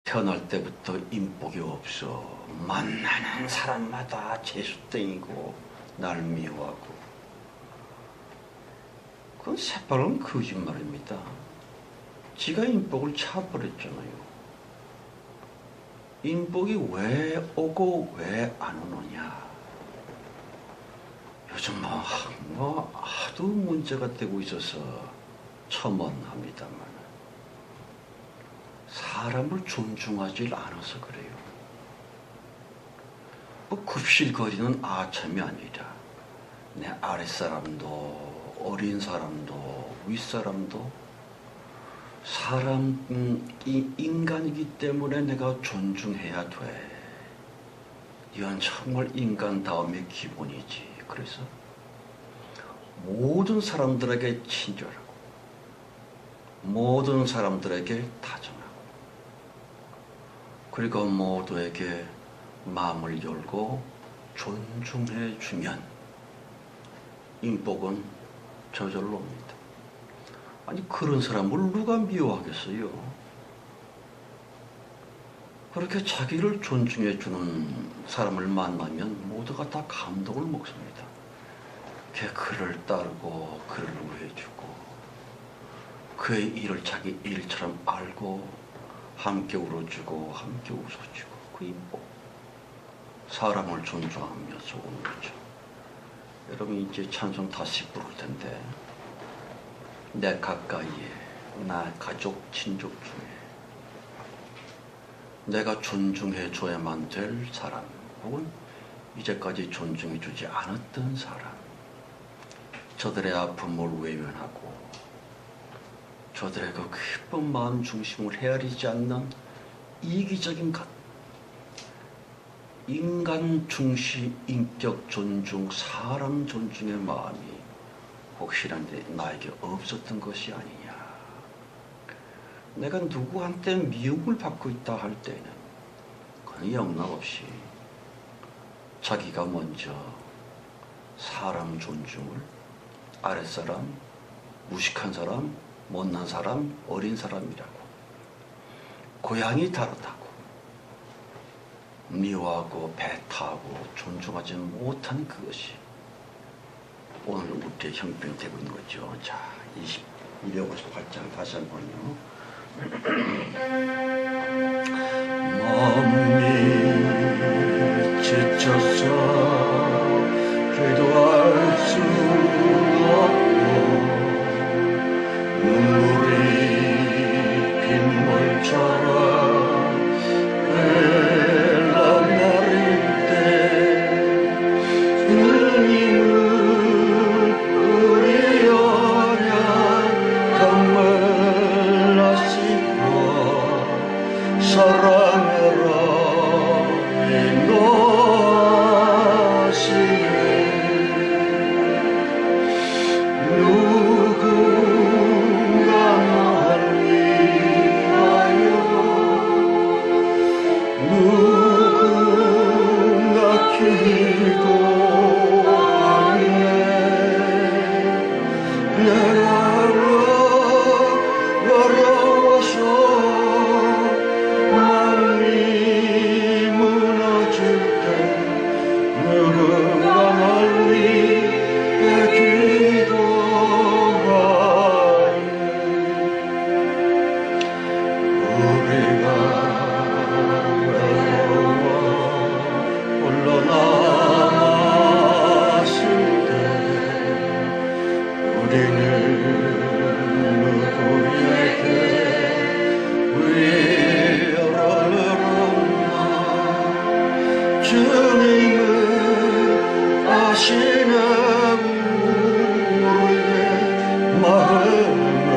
태어날 때부터 인복이 없어. 만나는 사람마다 재수땡이고 날 미워하고. 그건 새빨간 거짓말입니다. 지가 인복을 차버렸잖아요. 인복이 왜 오고 왜 안 오느냐. 요즘 하도 문제가 되고 있어서 첨언합니다만 사람을 존중하지 않아서 그래요. 급실거리는 아첨이 아니라 내 아랫사람도 어린 사람도 윗사람도 인간이기 때문에 내가 존중해야 돼. 이건 정말 인간다움의 기본이지. 그래서 모든 사람들에게 친절하고 모든 사람들에게 다정하고 그리고 모두에게 마음을 열고 존중해 주면 인복은 저절로 옵니다. 아니 그런 사람을 누가 미워하겠어요? 그렇게 자기를 존중해 주는 사람을 만나면 모두가 다 감동을 먹습니다. 걔 그를 따르고 그를 우애해주고 그의 일을 자기 일처럼 알고 함께 울어주고 함께 웃어주고 그 인복. 사람을 존중하면서 오는 거죠. 여러분 이제 찬송 다시 부를 텐데 내 가까이에 나 가족 친족 중에 내가 존중해 줘야만 될 사람 혹은 이제까지 존중해 주지 않았던 사람, 저들의 아픔을 외면하고 저들의 그 기쁜 마음 중심을 헤아리지 않는 이기적인 것, 인간 중시, 인격 존중, 사람 존중의 마음이 혹시나 나에게 없었던 것이 아니냐. 내가 누구한테 미움을 받고 있다 할 때는 그는 영락없이 자기가 먼저 사람 존중을 아랫사람, 무식한 사람, 못난 사람, 어린 사람이라고 고향이 다르다고 미워하고 배타하고 존중하지 못한 그것이 오늘 우리의 형편이 되고 있는 거죠. 자, 258장 다시 한번요. 마음이 지쳐서 기도할 수 없고 눈물이 빗물처럼 흘러내릴 때 주님은 우리 언약 정말 사랑해라 인도하시네. 누군가 날 위하여 누군가 기도하네. 내가 어려워서 누군가 날 위해 기도하네. 우리가 외로워 홀로 남았을 때 우리는 누구에게 위로를 얻나. 주님은 아시는 우리의 마음을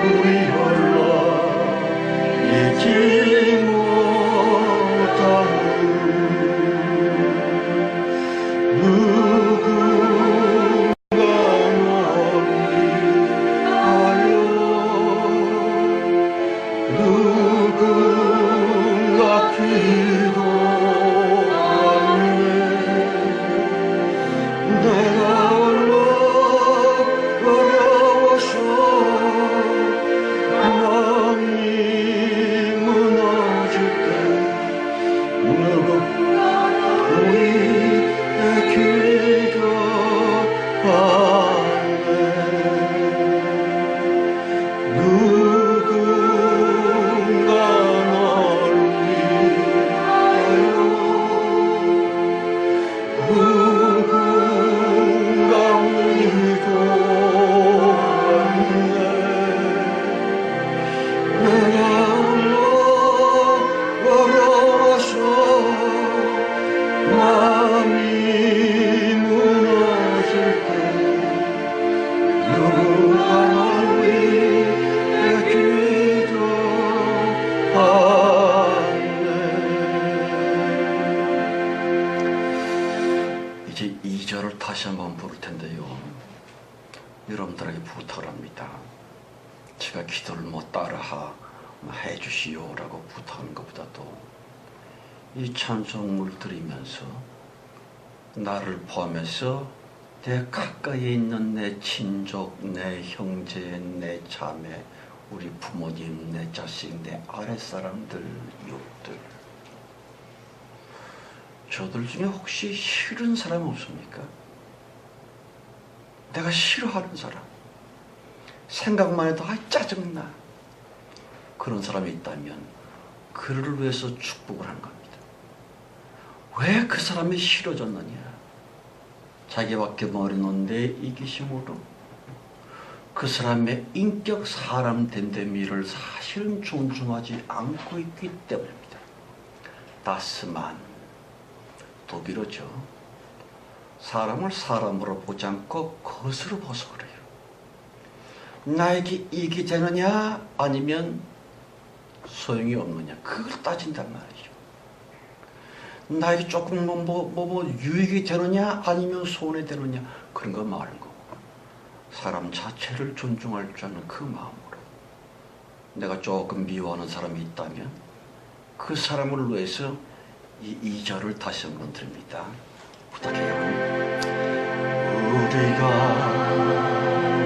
우리 홀로 잊지 못하는 누군가 너를 위하여 누군가 기도하네. 내가 어려워서 마음이 다시 한번 부를 텐데요. 여러분들에게 부탁을 합니다. 제가 기도를 못 따라 해주시오라고 부탁하는 것보다도 이 찬송을 들으면서 나를 포함해서 내 가까이에 있는 내 친족, 내 형제, 내 자매, 우리 부모님, 내 자식, 내 아랫사람들, 육들, 저들 중에 혹시 싫은 사람 없습니까? 내가 싫어하는 사람, 생각만 해도 짜증나, 그런 사람이 있다면 그를 위해서 축복을 하는 겁니다. 왜 그 사람이 싫어졌느냐? 자기밖에 모르는 내 이기심으로 그 사람의 인격 사람 됨됨이를 사실은 존중하지 않고 있기 때문입니다. 다스만, 독일어죠. 사람을 사람으로 보지 않고 것으로 봐서 그래요. 나에게 이익이 되느냐 아니면 소용이 없느냐, 그걸 따진단 말이죠. 나에게 조금 유익이 되느냐 아니면 손해 되느냐, 그런 거 말고 사람 자체를 존중할 줄 아는 그 마음으로 내가 조금 미워하는 사람이 있다면 그 사람을 위해서 이 2절을 다시 한번 드립니다. 부탁해요. 우리가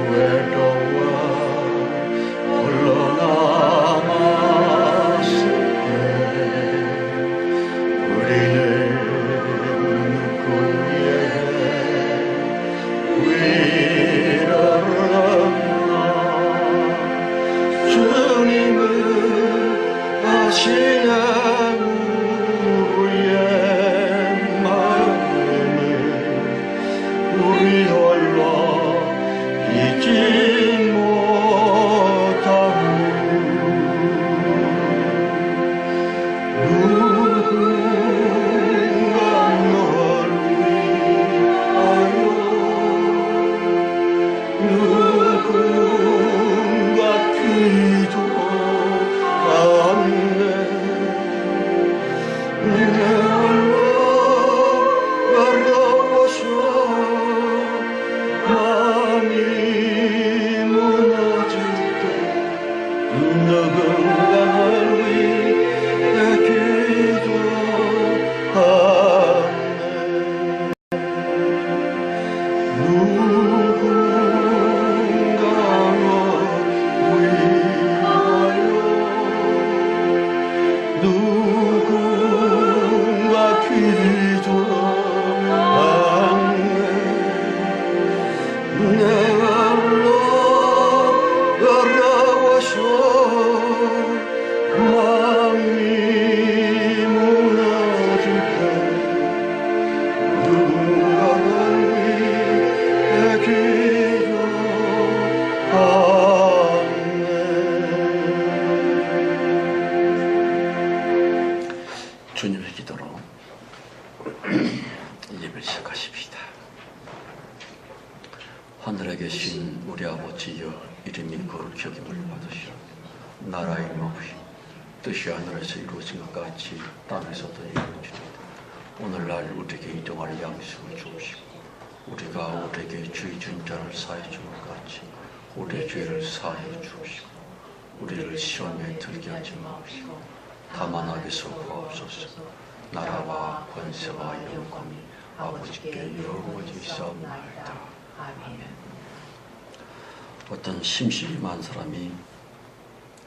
외로워 홀로 남았을 때 우리는 누구에게 위로를 얻나. 주님은 아시는 우리의 마음을 우리 홀로 잊지 못하고 누군가 널 위하여 누군가 기도하네. 내 홀로 외로워서 마음이 무너질 때 누군가 널 위해 기도하네. 누군가 널 위하여 누군가 기도하네. 내 홀로 외로워서 마음이 무너질 때 누군가 널 위해 기도하네. 주님의 기도로 예배를 시작하십시다. 하늘에 계신 우리 아버지여, 이름이 거룩히 여김을 받으시오. 나라의 이루어지시오. 뜻이 하늘에서 이루어진 것 같이 땅에서도 이루어지리이다. 오늘날 우리에게 일용할 양식을 주옵시고 우리가 우리에게 죄 지은 자를 사하여 준 것 같이 우리의 죄를 사하여 주옵시고 우리를 시험에 들게 하지 마옵시고 다만 악에서 구하옵소서. 나라와 권세와 영광이 아버지께 영원히있사옵나이다. 아멘. 어떤 심심한 사람이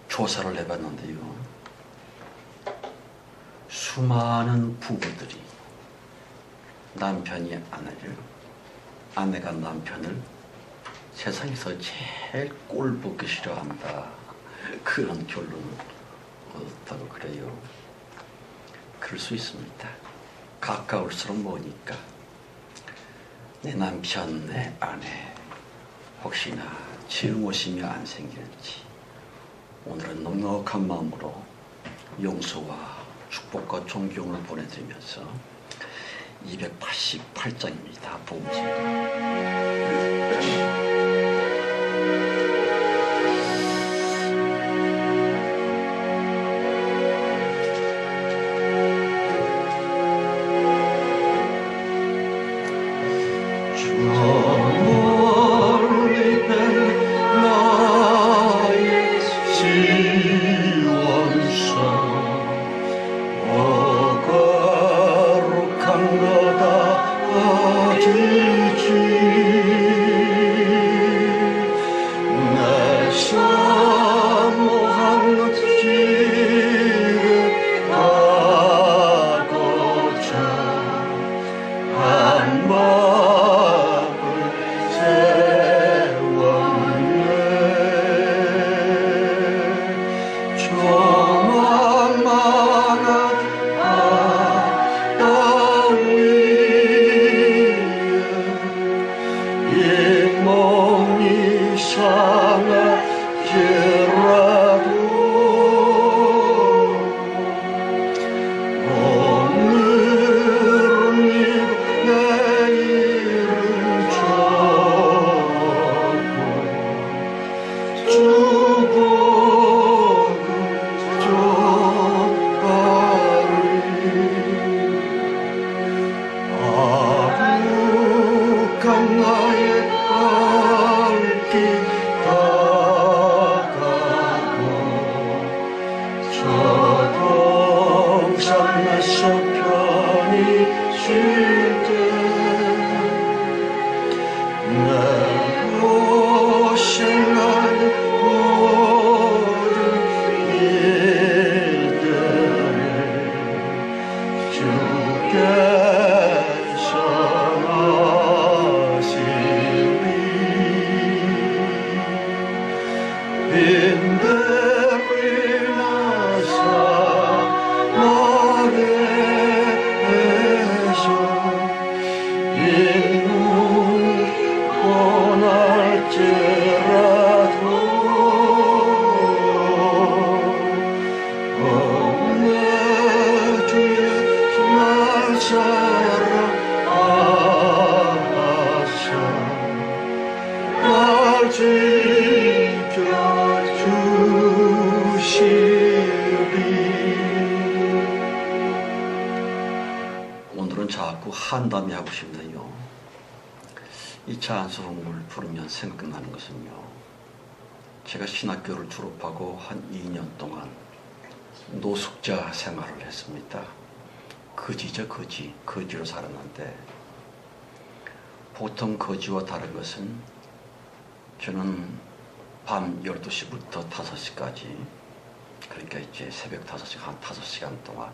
조사를 해봤는데요, 수많은 부부들이 남편이 아내를, 아내가 남편을 세상에서 제일 꼴보기 싫어한다, 그런 결론을 얻었다고 그래요. 그럴 수 있습니다. 가까울수록 뭐니까. 내 남편, 내 아내 혹시나 증오심이 안 생길지 오늘은 넉넉한 마음으로 용서와 축복과 존경을 보내드리면서 288장입니다. 복음서가. 안에서 편히 쉴 때 내 고생한 모든 일들을 주께서 아시리 빈들이 나서 나에서 오늘은 자꾸 한담이 하고 싶네요. 이 찬송을 부르면 생각나는 것은요, 제가 신학교를 졸업하고 한 2년 동안 노숙자 생활을 했습니다. 거지죠, 거지. 거지로 살았는데, 보통 거지와 다른 것은 저는 밤 12시부터 5시까지, 그러니까 이제 새벽 5시간, 한 5시간 동안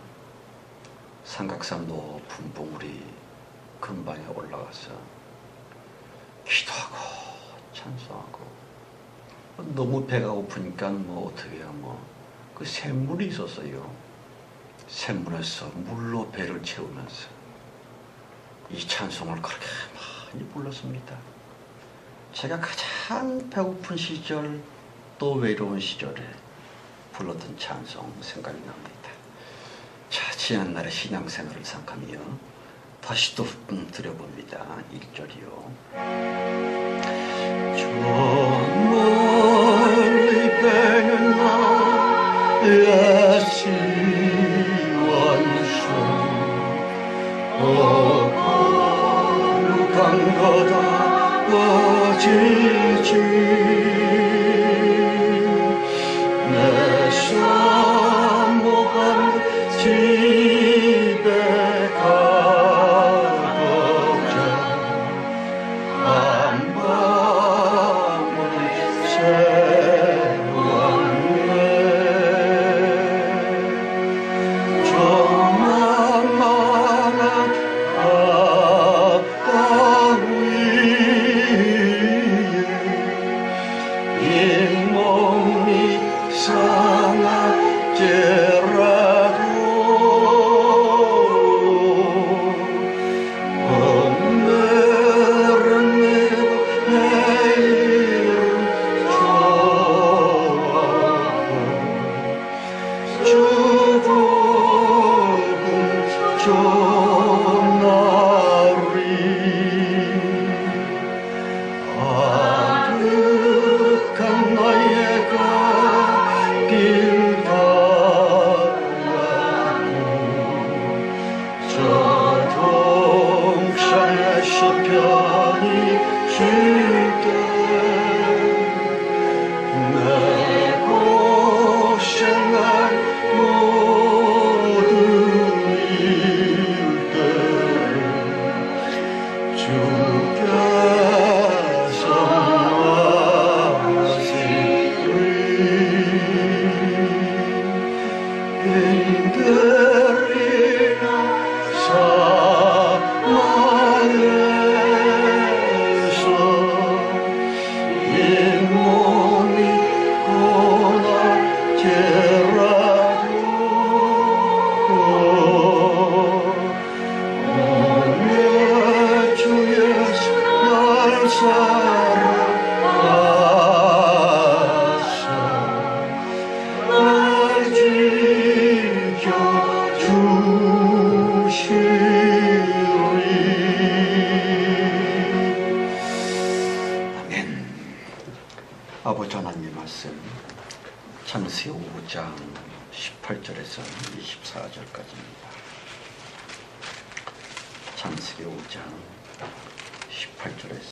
삼각산 높은 봉우리 근방에 올라가서 기도하고 찬송하고, 너무 배가 고프니까 뭐 어떻게 해요, 그 샘물이 있었어요. 샘물에서 물로 배를 채우면서 이 찬송을 그렇게 많이 불렀습니다. 제가 가장 배고픈 시절, 또 외로운 시절에 불렀던 찬송 생각이 납니다. 자, 지난날의 신앙생활을 생각하며 다시 또 드려봅니다. 1절이요. 저 멀리 배는 나의 시원수 거룩한 거다 어지지 내 사모한 집에 가고자 한밤을 새웠네. 저 만만한 바다 위에 잇몸이 상할지라도 오늘은 내일은 좋았고 주복은 좋나리 아득한 나의 길 달라고 저 동산에서 편히 쉴 때 내 고생한 모든 일들을 주께서 아시리 빈들이나 사망에서 잇몸이 고날지라도 오늘 주 예수 날 사랑하사 날 지켜주시리. 아멘. 아버지 하나님 말씀 창세기 5장 18절에서 24절까지입니다. 창세기 5장 18절에서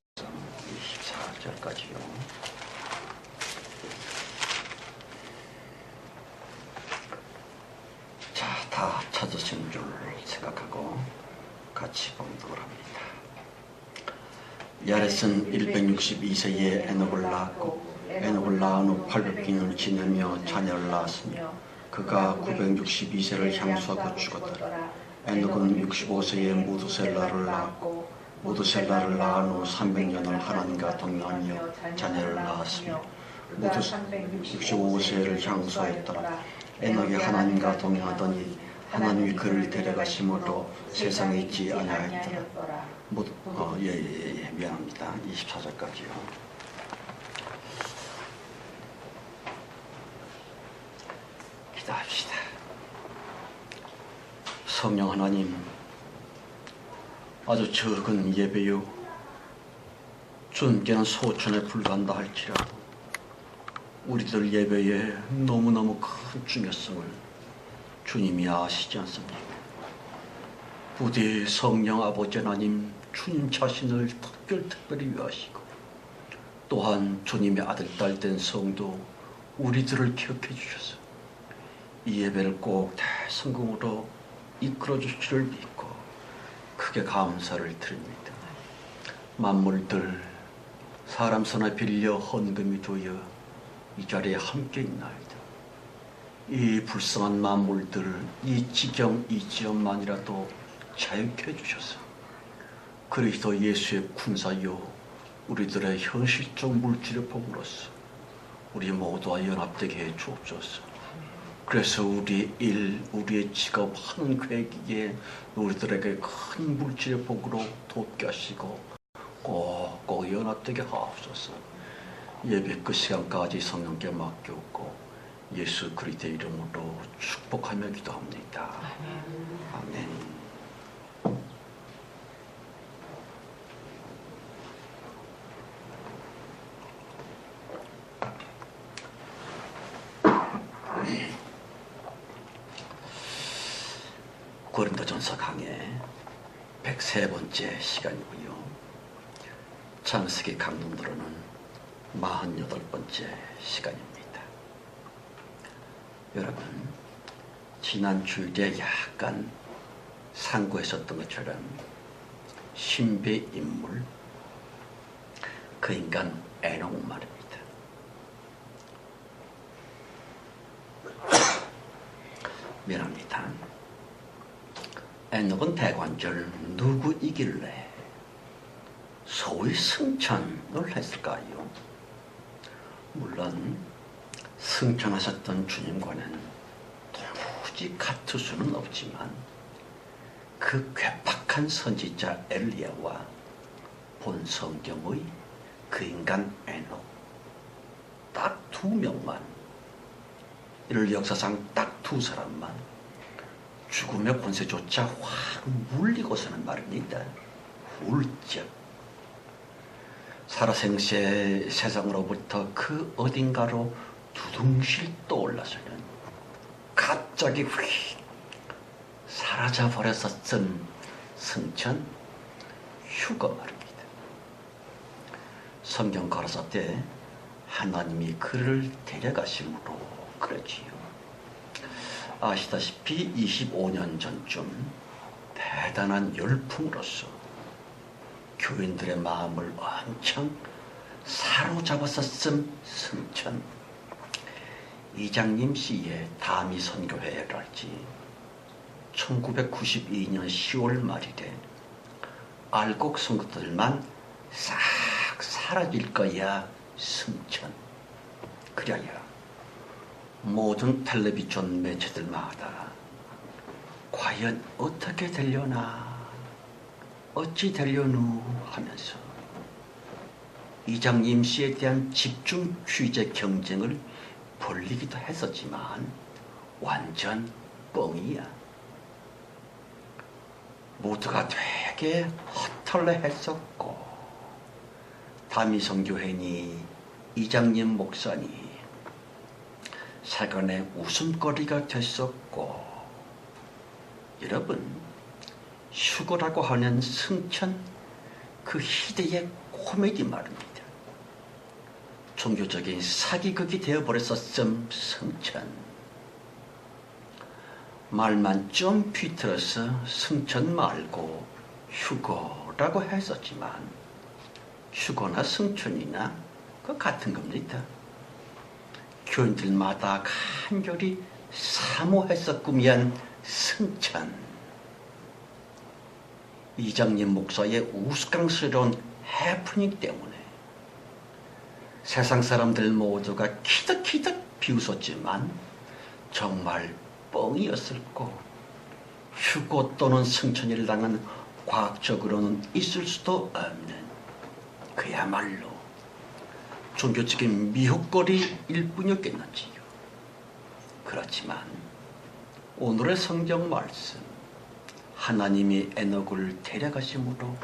24절까지요. 자, 다 찾으신 줄 생각하고 같이 봉독을 합니다. 야렛은 162세에 에녹을 낳았고 에녹을 낳은 후 800년을 지내며 자녀를 낳았으며 그가 962세를 향수하고 죽었더라. 에녹은 65세에 무두셀라를 낳았고 무두셀라를 낳은 후 300년을 하나님과 동행하며 자녀를 낳았으며 무두 65세를 향수하였더라. 에녹이 하나님과 동행하더니 하나님이 그를 데려가심으로 세상에 있지 아니하였더라. 미안합니다. 24절까지요. 기도합시다. 성령 하나님, 아주 적은 예배요 주님께는 소천에 불과한다 할지라도 우리들 예배에 너무너무 큰 중요성을 주님이 아시지 않습니까? 부디 성령 아버지 하나님 주님 자신을 특별히 위하시고 또한 주님의 아들 딸 된 성도 우리들을 기억해 주셔서 이 예배를 꼭 대성공으로 이끌어 주시기를 믿고 크게 감사를 드립니다. 만물들 사람 손에 빌려 헌금이 되어 이 자리에 함께 있나이다. 이 불쌍한 만물들 이 지경 이 지역만이라도 자유케 해주셔서 그리스도 예수의 군사요 우리들의 현실적 물질의 복으로서 우리 모두와 연합되게 해 주옵소서. 그래서 우리의 일, 우리의 직업 하는 계기에 우리들에게 큰 물질의 복으로 돕게 하시고 꼭꼭 연합되게 하옵소서. 예배 끝 시간까지 성령께 맡겼고 예수 그리스도의 이름으로 축복하며 기도합니다. 아멘. 고린도전서 강의 103번째 시간이고요. 창세기 강론으로는 48번째 시간입니다. 여러분, 지난 주일에 약간 상고했었던 것처럼 신비 인물, 그 인간 에녹 말입니다. 미안합니다. 에녹은 대관절 누구이길래 소위 승천을 했을까요? 물론 승천하셨던 주님과는 도무지 같을 수는 없지만 그 괴팍한 선지자 엘리야와 본 성경의 그 인간 에녹 딱 2명만, 이를 역사상 딱 2사람만 죽음의 권세조차 확 물리고서는 말입니다. 훌쩍 살아생시의 세상으로부터 그 어딘가로 두둥실 떠올라서는 갑자기 휙 사라져버렸었던 승천 휴거 말입니다. 성경 가라사 때 하나님이 그를 데려가심으로 그러지요. 아시다시피 25년 전쯤 대단한 열풍으로서 교인들의 마음을 엄청 사로잡았었음 승천. 이장님 씨의 다미 선교회랄지 1992년 10월 말일에 알곡 선거들만 싹 사라질 거야 승천. 그래야 모든 텔레비전 매체들마다 과연 어떻게 되려나 어찌 되려누 하면서 이장님 씨에 대한 집중 취재 경쟁을 벌리기도 했었지만 완전 뻥이야. 모두가 되게 헛털레했었고 다미선교회니 이장님 목사니 세간의 웃음거리가 됐었고, 여러분 휴거라고 하는 승천 그 희대의 코미디 말입니다. 종교적인 사기극이 되어버렸었음 승천. 말만 좀 비틀어서 승천 말고 휴거라고 했었지만 휴거나 승천이나 그 같은 겁니다. 교인들마다 간절히 사모해서 꾸미한 승천. 이장님 목사의 우스꽝스러운 해프닝 때문에 세상 사람들 모두가 키득키득 비웃었지만 정말 뻥이었을고, 휴고 또는 승천을 당한 과학적으로는 있을 수도 없는 그야말로 종교적인 미혹거리일 뿐이었겠는지요. 그렇지만 오늘의 성경 말씀, 하나님이 에녹을 데려가심으로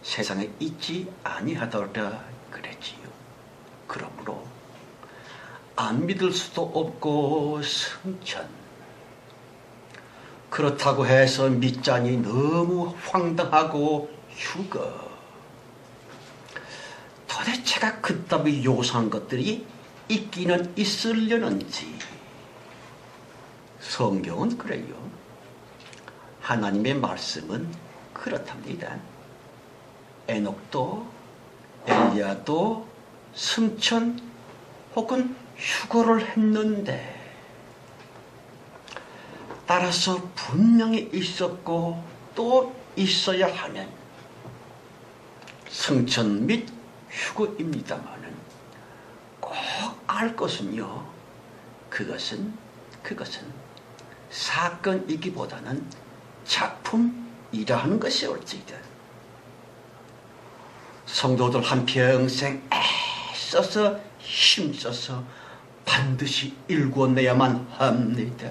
세상에 있지 아니하더라 그랬지요. 그러므로 안 믿을 수도 없고 승천. 그렇다고 해서 믿자니 너무 황당하고 휴거. 도대체가 그따위 요구한 것들이 있기는 있으려는지. 성경은 그래요. 하나님의 말씀은 그렇답니다. 에녹도 엘리야도 승천 혹은 휴거를 했는데, 따라서 분명히 있었고 또 있어야 하면 승천 및 휴거입니다마는 꼭 알 것은요, 그것은 사건이기보다는 작품이라 하는 것이 옳지이다. 성도들 한평생 애써서 힘써서 반드시 일궈내야만 합니다.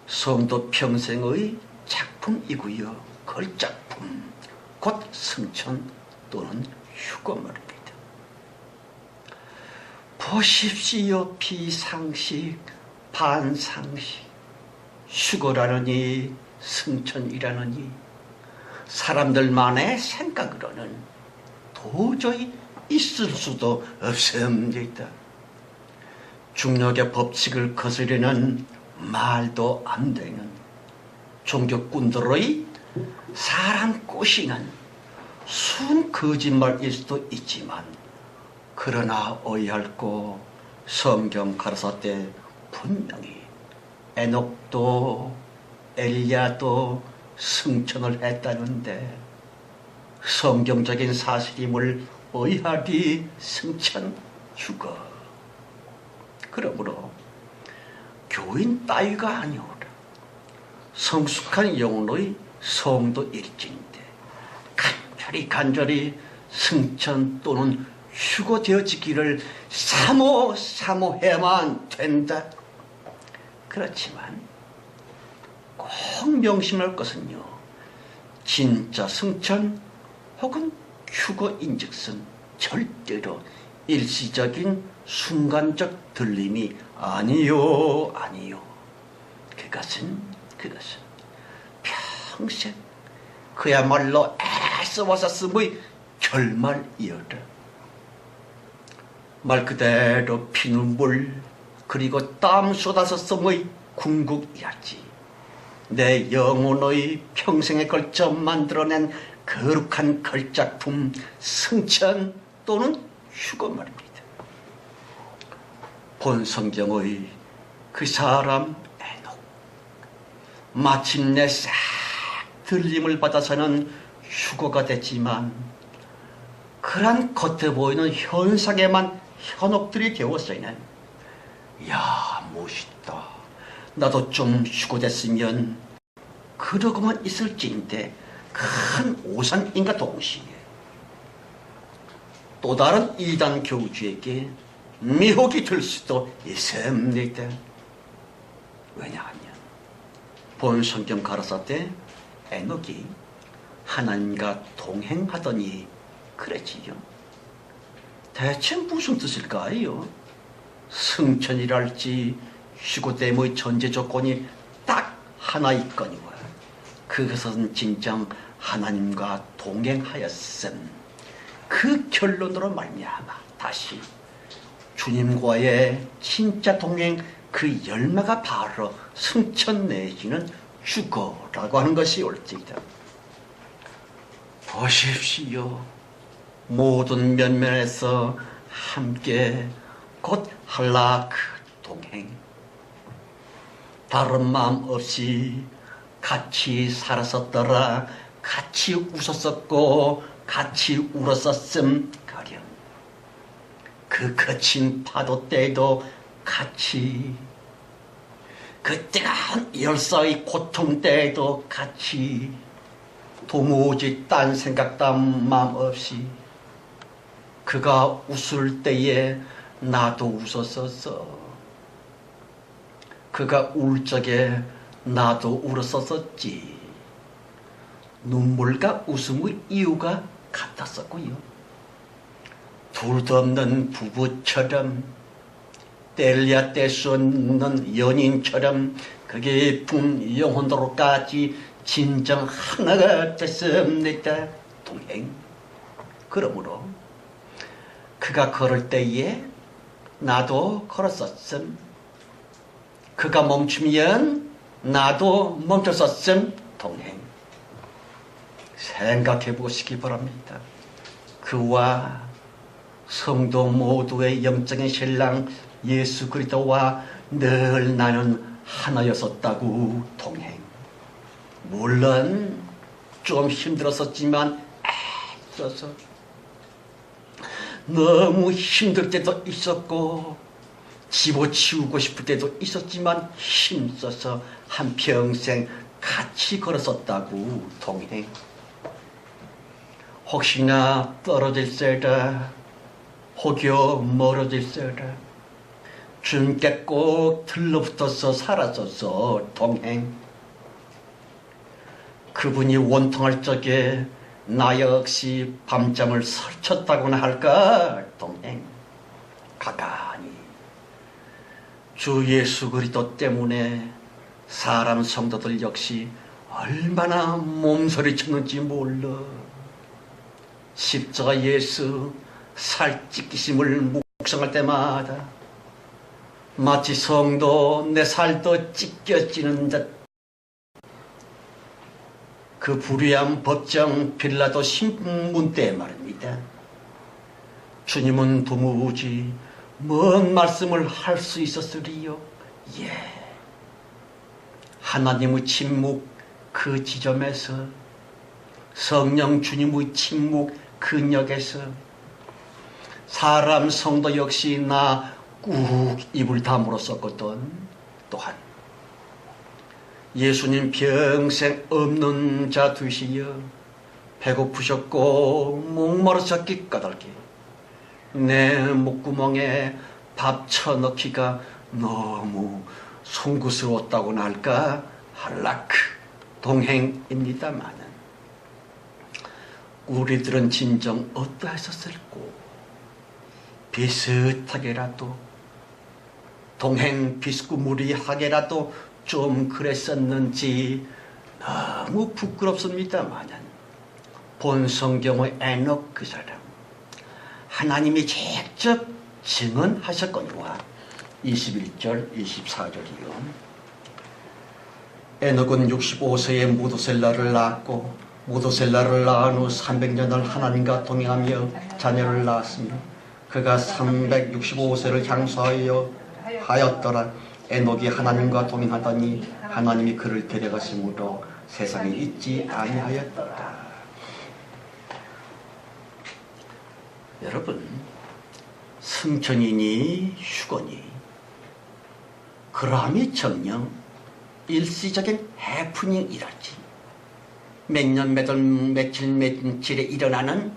성도 평생의 작품이고요, 걸작품, 곧 승천 또는 휴거 말입니다. 보십시오. 비상식, 반상식, 휴거라느니 승천이라느니 사람들만의 생각으로는 도저히 있을 수도 없습니다. 중력의 법칙을 거스르는 말도 안 되는 종교꾼들의 사람 꼬시는 순 거짓말일 수도 있지만, 그러나 어이할꼬 성경 가라사대 분명히 에녹도 엘리야도 승천을 했다는데, 성경적인 사실임을 어이하리 승천 휴거. 그러므로 교인 따위가 아니오라. 성숙한 영혼의 성도 일진인데 간절히 승천 또는 휴거되어지기를 사모해야만 된다. 그렇지만 꼭 명심할 것은요, 진짜 승천 혹은 휴거인즉슨 절대로 일시적인 순간적 들림이 아니요. 그것은 평생 그야말로 애써왔었음의 결말이었다. 말 그대로 피눈물 그리고 땀 쏟아서 썸의 궁극이었지. 내 영혼의 평생에 걸쳐 만들어낸 거룩한 걸작품 승천 또는 휴거 말입니다. 본 성경의 그 사람 에녹, 마침내 싹 들림을 받아서는 휴거가 됐지만, 그런 겉에 보이는 현상에만 현혹들이 되었으니, 야 멋있다, 나도 좀 휴거됐으면, 그러고만 있을지인데 큰 오산인과 동시에 또 다른 이단 교주에게 미혹이 될 수도 있습니다. 왜냐하면 본 성경 가라사대 에녹이 하나님과 동행하더니 그랬지요. 대체 무슨 뜻일까요? 승천이랄지 휴거됨의 전제 조건이 딱 하나 있거니와 그것은 진정 하나님과 동행하였음. 그 결론으로 말미암아 다시 주님과의 진짜 동행 그 열매가 바로 승천 내지는 주거라고 하는 것이 옳지이다. 보십시오. 모든 면면에서 함께 곧 한락 동행. 다른 마음 없이 같이 살았었더라. 같이 웃었었고 같이 울었었음 가령. 그 거친 파도 때에도 같이, 그 뜨거운 열사의 고통 때에도 같이, 도무지 딴 생각 딴 마음 없이 그가 웃을 때에 나도 웃었었어. 그가 울 적에 나도 울었었지. 눈물과 웃음의 이유가 같았었고요. 둘도 없는 부부처럼, 뗄래야 뗄 수 없는 연인처럼 그 깊은 영혼으로까지 진정 하나가 됐습니다. 동행. 그러므로 그가 걸을 때에 나도 걸었었음. 그가 멈추면 나도 멈췄었음. 동행. 생각해 보시기 바랍니다. 그와 성도 모두의 영적인 신랑 예수 그리스도와 늘 나는 하나였었다고. 동행. 물론 좀 힘들었었지만 애써서 너무 힘들 때도 있었고 집어치우고 싶을 때도 있었지만 힘써서 한평생 같이 걸었었다고. 동행. 혹시나 떨어질세라, 혹여 멀어질세라, 주님께 꼭 들러붙어서 살았었어. 동행. 그분이 원통할 적에 나 역시 밤잠을 설쳤다고나 할까. 동행. 가까이 주 예수 그리스도 때문에 사람 성도들 역시 얼마나 몸서리쳤는지 몰라. 십자가 예수 살 찢기심을 묵상할 때마다 마치 성도 내 살도 찢겨지는 듯 그 불의한 법정 빌라도 신문 때 말입니다. 주님은 도무지 뭔 말씀을 할 수 있었으리요? 예. 하나님의 침묵 그 지점에서, 성령 주님의 침묵 그 역에서 사람 성도 역시 나 꾹 입을 다물었었거든. 또한 예수님 평생 없는 자 두시여 배고프셨고 목마르셨기 까닭에 내 목구멍에 밥 쳐넣기가 너무 송구스러웠다고나 할까. 할라크. 동행입니다마는 우리들은 진정 어떠했었을꼬. 비슷하게라도, 동행 비스무리하게라도 좀 그랬었는지 너무 부끄럽습니다마는 본 성경의 에녹 그 사람 하나님이 직접 증언하셨거니와 21절 24절이요. 에녹은 65세에 무두셀라를 낳았고 무두셀라를 낳은 후 300년을 하나님과 동행하며 자녀를 낳았으며 그가 365세를 향수하여 하였더라. 에녹이 하나님과 동행하더니 하나님이 그를 데려가심으로 세상에 있지 아니하였더라. 여러분, 승천이니 휴거니 그러함이 정녕 일시적인 해프닝이랄지 몇 년 몇 월 며칠 며칠에 일어나는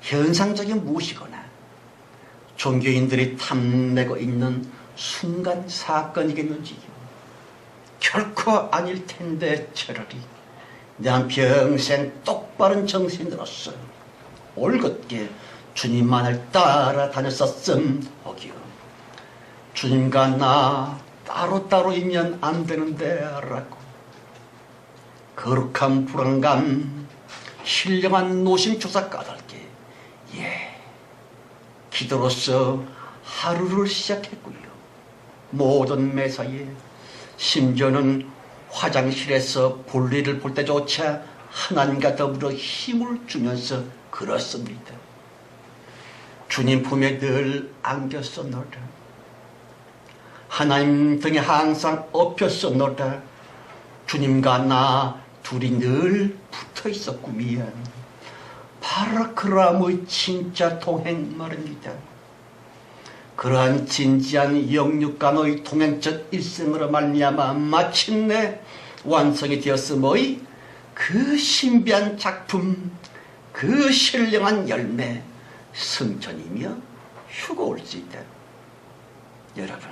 현상적인 무엇이거나 종교인들이 탐내고 있는 순간 사건이겠는지요. 결코 아닐 텐데 차라리 난 평생 똑바른 정신으로서 올곧게 주님만을 따라다녔었음 하기요. 주님과 나 따로따로이면 안 되는데 라고 거룩한 불안감, 신령한 노심초사 까닭에 기도로서 하루를 시작했고요. 모든 매사에, 심지어는 화장실에서 볼일을 볼 때조차 하나님과 더불어 힘을 주면서 걸었습니다. 주님 품에 늘 안겼었노라. 하나님 등에 항상 업혔었노라. 주님과 나 둘이 늘 붙어 있었구미야. 바로 그러함의 진짜 동행 말입니다. 그러한 진지한 영육간의 동행적 일생으로 말미암아 마침내 완성이 되었음의 그 신비한 작품, 그 신령한 열매, 성전이며 휴거올지이다. 여러분,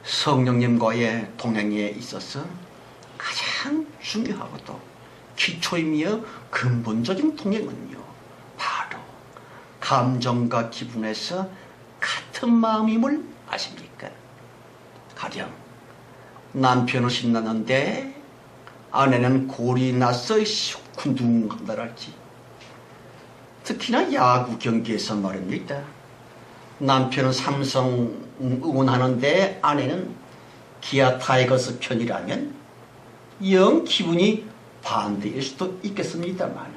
성령님과의 동행에 있어서 가장 중요하고도 기초이며 근본적인 동행은요, 바로 감정과 기분에서 같은 마음임을 아십니까? 가령 남편은 신나는데 아내는 골이 나서 쿵둥한다랄지, 특히나 야구 경기에서 말입니다. 남편은 삼성 응원하는데 아내는 기아 타이거스 편이라면 영 기분이 반대일 수도 있겠습니다만,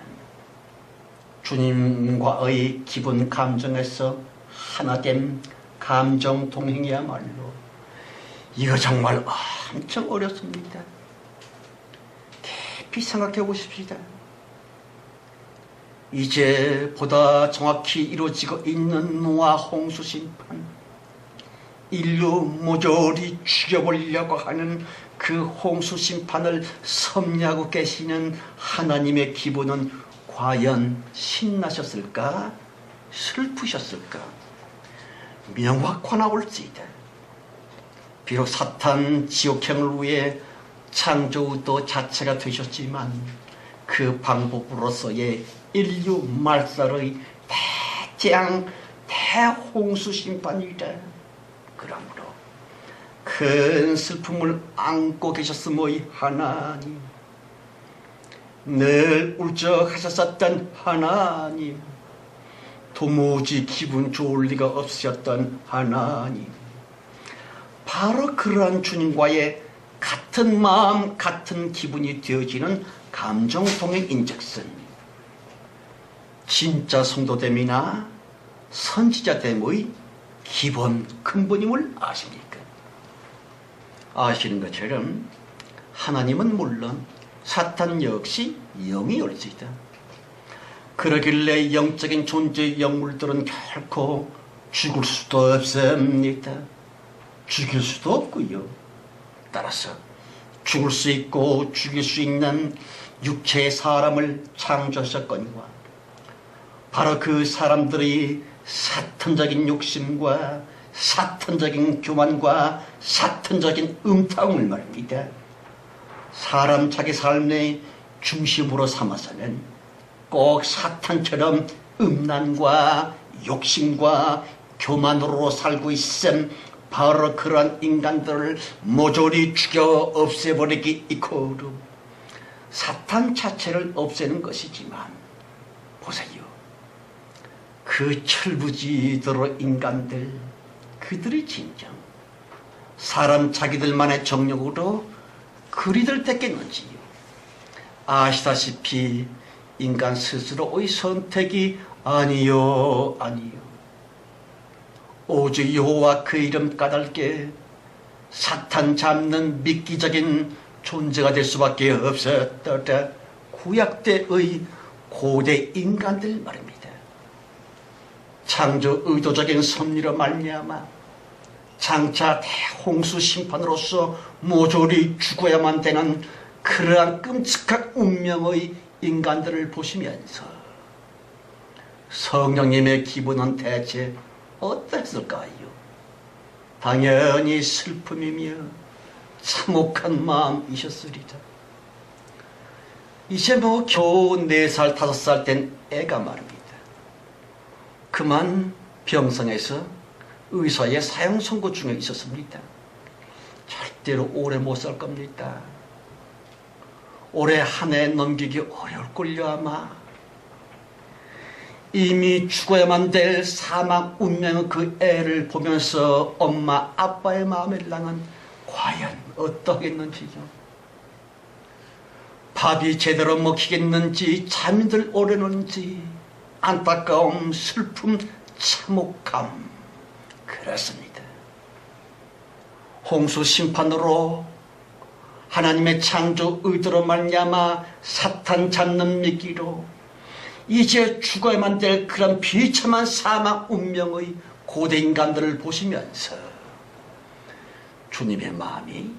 주님과의 기분 감정에서 하나된 감정 동행이야말로 이거 정말 엄청 어렵습니다. 깊이 생각해 보십시다. 이제 보다 정확히 이루어지고 있는 노아 홍수 심판, 인류 모조리 죽여보려고 하는 그 홍수 심판을 섭리하고 계시는 하나님의 기분은 과연 신나셨을까? 슬프셨을까? 명확화나올지이다. 비록 사탄 지옥행을 위해 창조의도 자체가 되셨지만 그 방법으로서의 인류 말살의 대재앙 대홍수 심판이다. 그러므로 큰 슬픔을 안고 계셨음의 하나님, 늘 울적하셨었던 하나님, 도무지 기분 좋을 리가 없으셨던 하나님, 바로 그러한 주님과의 같은 마음 같은 기분이 되어지는 감정동행 인적선, 진짜 성도됨이나 선지자됨의 기본 근본임을 아십니까? 아시는 것처럼 하나님은 물론 사탄 역시 영이 올지이다. 그러길래 영적인 존재의 영물들은 결코 죽을 수도 없습니다. 죽일 수도 없고요. 따라서 죽을 수 있고 죽일 수 있는 육체의 사람을 창조하셨거니와 바로 그 사람들의 사탄적인 욕심과 사탄적인 교만과 사탄적인 음탕을 말입니다. 사람 자기 삶의 중심으로 삼아서는 꼭 사탄처럼 음란과 욕심과 교만으로 살고 있음, 바로 그러한 인간들을 모조리 죽여 없애버리기 이코르 사탄 자체를 없애는 것이지만, 보세요. 그 철부지더러 인간들, 그들이 진정 사람 자기들만의 정력으로 그리들 됐겠는지요. 아시다시피 인간 스스로의 선택이 아니요 오직 여호와 그 이름 까닭에 사탄 잡는 미끼적인 존재가 될 수밖에 없었더라. 구약 때의 고대 인간들 말입니다. 창조 의도적인 섭리로 말미암아 장차 대홍수 심판으로서 모조리 죽어야만 되는 그러한 끔찍한 운명의 인간들을 보시면서 성령님의 기분은 대체 어땠을까요? 당연히 슬픔이며 참혹한 마음이셨으리다. 이제 겨우 4살, 5살 된 애가 말입니다. 그만 병상에서 의사의 사형 선고 중에 있었습니다. 절대로 오래 못 살 겁니다. 올해 한 해 넘기기 어려울 걸요 아마. 이미 죽어야만 될 사망 운명의 그 애를 보면서 엄마 아빠의 마음을 랑은 과연 어떠겠는지요. 밥이 제대로 먹히겠는지 잠이 들 오려는지 안타까움, 슬픔, 참혹감. 그렇습니다. 홍수 심판으로 하나님의 창조 의도로 말미암아 사탄 잡는 미끼로 이제 죽어야만 될 그런 비참한 사막 운명의 고대 인간들을 보시면서 주님의 마음이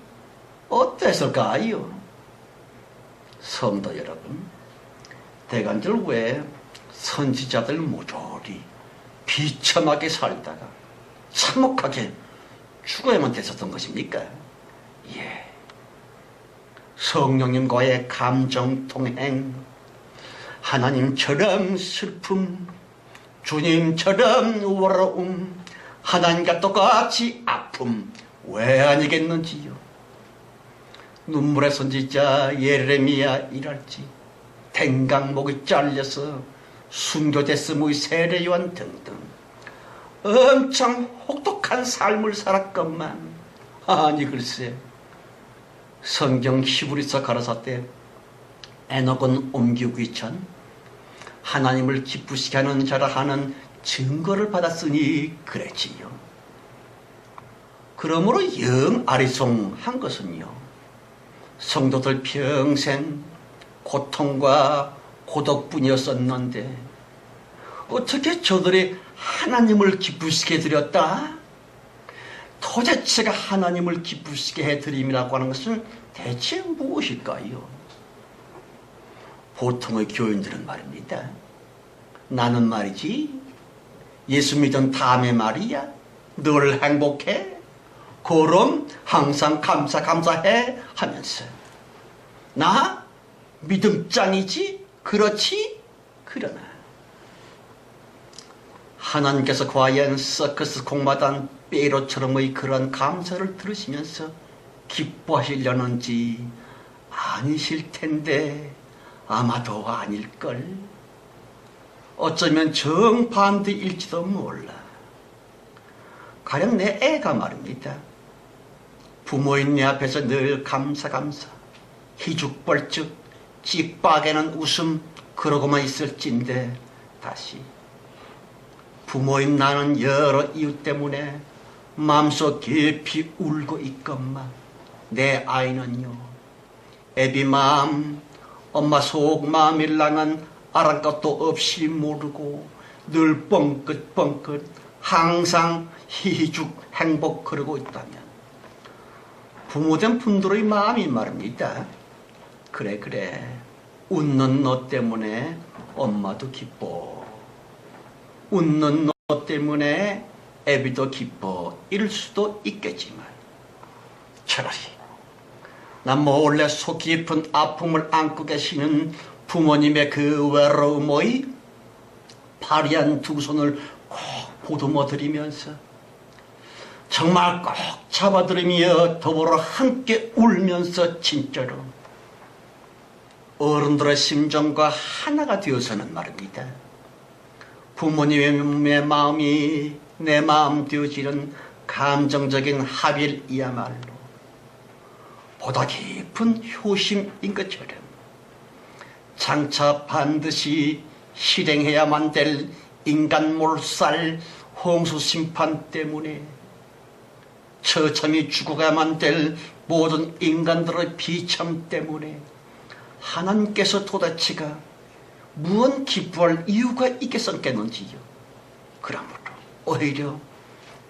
어땠을까요? 성도 여러분, 대간절 왜 선지자들 모조리 비참하게 살다가 참혹하게 죽어야만 됐었던 것입니까? 예. 성령님과의 감정통행, 하나님처럼 슬픔, 주님처럼 외로움, 하나님과 똑같이 아픔, 왜 아니겠는지요? 눈물의 선지자 예레미야 일할지, 댕강목이 잘려서 순교됐음의 세례요한 등등 엄청 혹독한 삶을 살았건만, 아니 글쎄, 성경 히브리서 가라사대 에녹은 옮기기 전 하나님을 기쁘시게 하는 자라 하는 증거를 받았으니 그랬지요. 그러므로 영 아리송한 것은요, 성도들 평생 고통과 고독뿐이었었는데 어떻게 저들이 하나님을 기쁘시게 해드렸다? 도대체가 하나님을 기쁘시게 해드림이라고 하는 것은 대체 무엇일까요? 보통의 교인들은 말입니다. 나는 말이지, 예수 믿은 다음에 말이야, 늘 행복해, 그럼 항상 감사해 하면서, 나 믿음짱이지, 그렇지? 그러나 하나님께서 과연 서커스 공마단 빼로처럼의 그런 감사를 들으시면서 기뻐하시려는지 아니실 텐데 아마도 아닐걸. 어쩌면 정반대일지도 몰라. 가령 내 애가 말입니다. 부모인 내 앞에서 늘 감사 희죽벌쩍 찌빠개는 웃음 그러고만 있을진데 다시 부모인 나는 여러 이유 때문에 마음속 깊이 울고 있건만 내 아이는요, 애비 마음, 엄마 속 마음일랑은 아랑것도 없이 모르고 늘 뻥긋뻥긋 항상 희죽 행복 그러고 있다면 부모된 분들의 마음이 말입니다. 그래 웃는 너 때문에 엄마도 기뻐, 웃는 너 때문에 애비도 기뻐, 이럴 수도 있겠지만 차라리 난 몰래 속 깊은 아픔을 안고 계시는 부모님의 그 외로움의 파리한 두 손을 꼭 보듬어 드리면서 정말 꼭 잡아드리며 더불어 함께 울면서 진짜로 어른들의 심정과 하나가 되어서는 말입니다. 부모님의 마음이 내 마음 되어지는 감정적인 합일이야말로 보다 깊은 효심인 것처럼 장차 반드시 실행해야만 될 인간 몰살 홍수 심판 때문에 처참히 죽어가야만 될 모든 인간들의 비참 때문에 하나님께서 도대체가 무언 기뻐할 이유가 있겠었겠는지요. 그러므로 오히려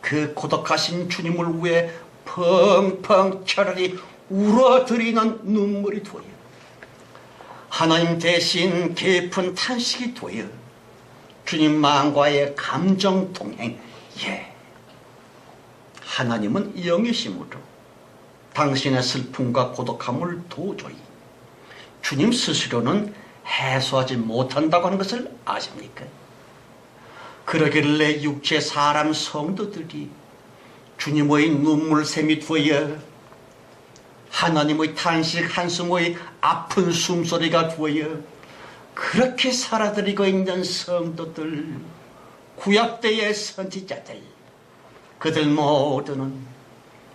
그 고독하신 주님을 위해 펑펑 차라리 울어드리는 눈물이 되어 하나님 대신 깊은 탄식이 되어 주님만과의 감정 동행, 예, 하나님은 영이시므로 당신의 슬픔과 고독함을 도저히 주님 스스로는 해소하지 못한다고 하는 것을 아십니까? 그러길래 육체 사람 성도들이 주님의 눈물샘이 되어 하나님의 탄식 한숨의 아픈 숨소리가 되어 그렇게 살아들이고 있는 성도들, 구약때의 선지자들, 그들 모두는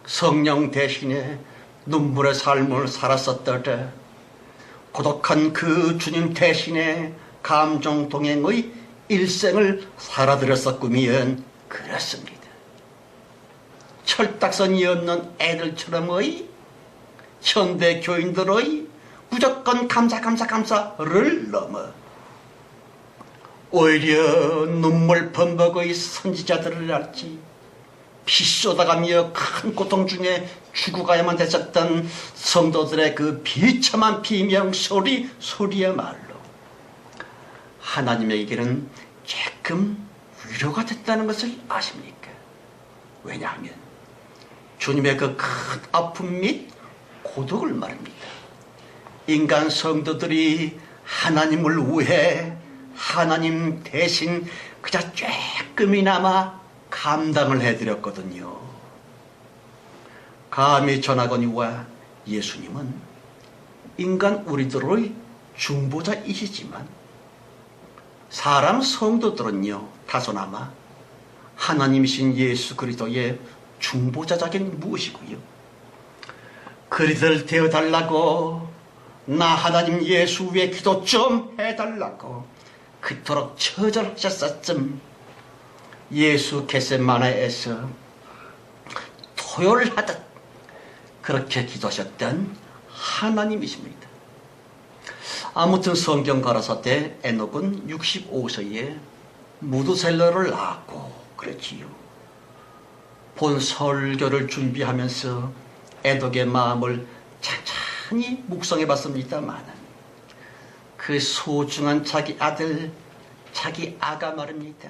성령 대신에 눈물의 삶을 살았었더라. 고독한 그 주님 대신에 감정 동행의 일생을 살아들였었구면 그렇습니다. 철딱선이 없는 애들처럼의 현대 교인들의 무조건 감사를 넘어 오히려 눈물 범벅의 선지자들을 알지, 피 쏟아가며 큰 고통 중에 죽어가야만 됐었던 성도들의 그 비참한 비명 소리야말로 하나님에게는 조금 위로가 됐다는 것을 아십니까? 왜냐하면 주님의 그 큰 아픔 및 고독을 말합니다. 인간 성도들이 하나님을 위해 하나님 대신 그저 조금이나마 감당을 해드렸거든요. 감히 전하거니와 예수님은 인간 우리들의 중보자이시지만 사람 성도들은요 다소나마 하나님이신 예수 그리스도의 중보자적인 무엇이고요. 그리들 되어달라고, 나 하나님 예수 위에 기도 좀 해달라고 그토록 처절하셨었음. 예수 겟세마네에서 토요를 하듯 그렇게 기도하셨던 하나님이십니다. 아무튼 성경 가라사대 에녹은 65세에 무드셀러를 낳았고 그랬지요. 본 설교를 준비하면서 에녹의 마음을 찬찬히 묵상해 봤습니다만 그 소중한 자기 아들, 자기 아가 말입니다.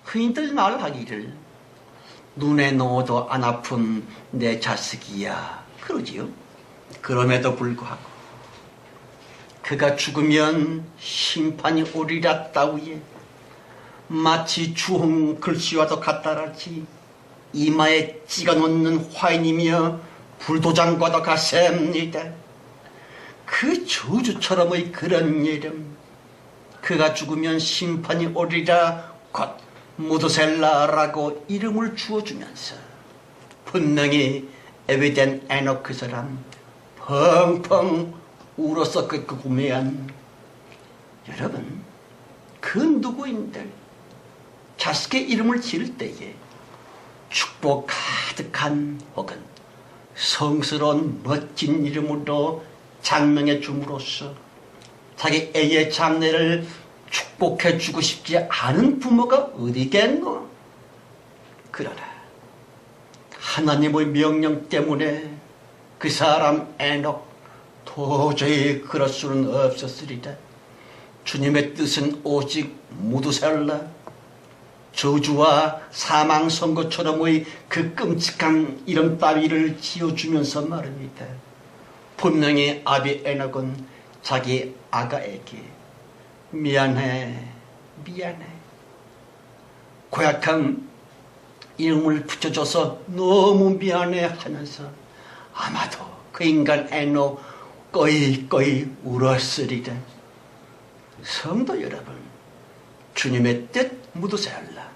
흔히들 말하기를 눈에 넣어도 안 아픈 내 자식이야 그러지요. 그럼에도 불구하고 그가 죽으면 심판이 오리라 따위에 마치 주홍 글씨와도 같다랄지 이마에 찍어놓는 화인이며 불도장과도 같습니다. 그 저주처럼의 그런 이름, 그가 죽으면 심판이 오리라 곧 무드셀라라고 이름을 주어주면서 분명히 에비덴 에녹 그 사람 펑펑 울었었겠구면 여러분, 그 누구인들 자식의 이름을 지을 때에 축복 가득한 혹은 성스러운 멋진 이름으로 장명해 줌으로써 자기 애의 장래를 축복해 주고 싶지 않은 부모가 어디겠노? 그러나 하나님의 명령 때문에 그 사람 에녹 도저히 그럴 수는 없었으리라. 주님의 뜻은 오직 무드셀라, 저주와 사망 선고처럼의 그 끔찍한 이름 따위를 지어주면서 말입니다. 분명히 아비 에녹은 자기 아가에게 미안해 고약한 이름을 붙여줘서 너무 미안해 하면서 아마도 그 인간 에녹 꺼이 울었으리라. 성도 여러분, 주님의 뜻 무드셀라,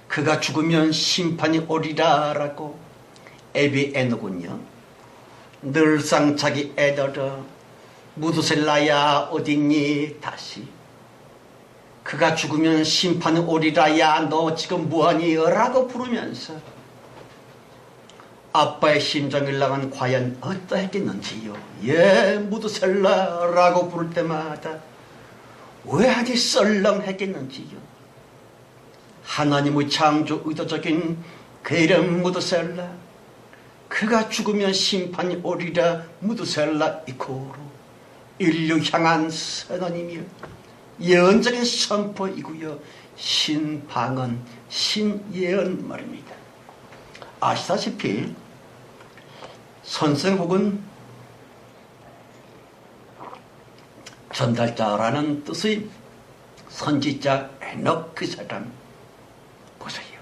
그가 죽으면 심판이 오리라 라고 에비 에녹은요 늘상 자기 애들을 무드셀라야 어딨니 다시 그가 죽으면 심판이 오리라, 야 너 지금 뭐하니 라고 부르면서 아빠의 심정일랑은 과연 어떠했겠는지요. 예 무드셀라 라고 부를 때마다 왜 아니 썰렁했겠는지요. 하나님의 창조 의도적인 그 이름 무드셀라, 그가 죽으면 심판이 오리라 무드셀라 이코로 인류 향한 선언이며 예언적인 선포이고요 신방언 신예언 말입니다. 아시다시피 선생 혹은 전달자라는 뜻의 선지자 에녹 그 사람 보세요.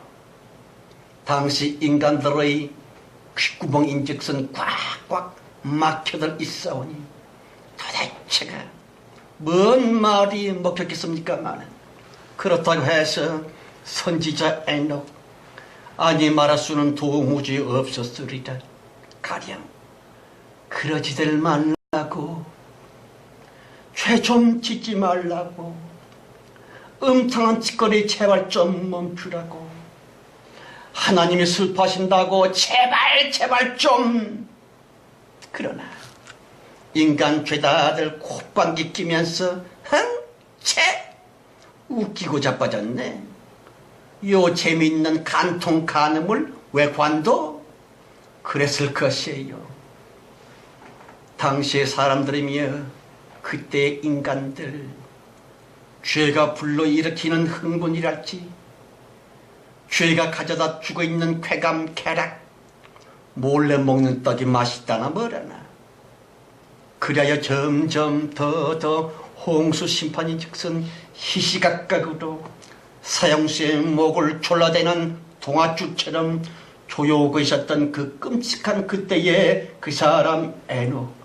당시 인간들의 귓구멍인즉슨 꽉꽉 막혀들 있사오니 도대체가 뭔 말이 먹혔겠습니까마는 그렇다고 해서 선지자 에녹 아니 말할 수는 도무지 없었으리라. 가령 그러지들 말라고, 죄 좀 짓지 말라고, 음탕한 짓거리 제발 좀 멈추라고, 하나님이 슬퍼하신다고 제발 좀. 그러나 인간 죄다들 콧방귀 끼면서 채 웃기고 자빠졌네. 요 재미있는 간통 간음을 왜 관둬? 그랬을 것이에요. 당시의 사람들이며 그때의 인간들, 죄가 불러일으키는 흥분이랄지, 죄가 가져다 주고 있는 쾌감 쾌락, 몰래 먹는 떡이 맛있다나 뭐라나. 그리하여 점점 더 홍수 심판이 즉슨 시시각각으로 사형수의 목을 졸라대는 동아줄처럼 조여오고 있었던 그 끔찍한 그때의 그 사람 에녹,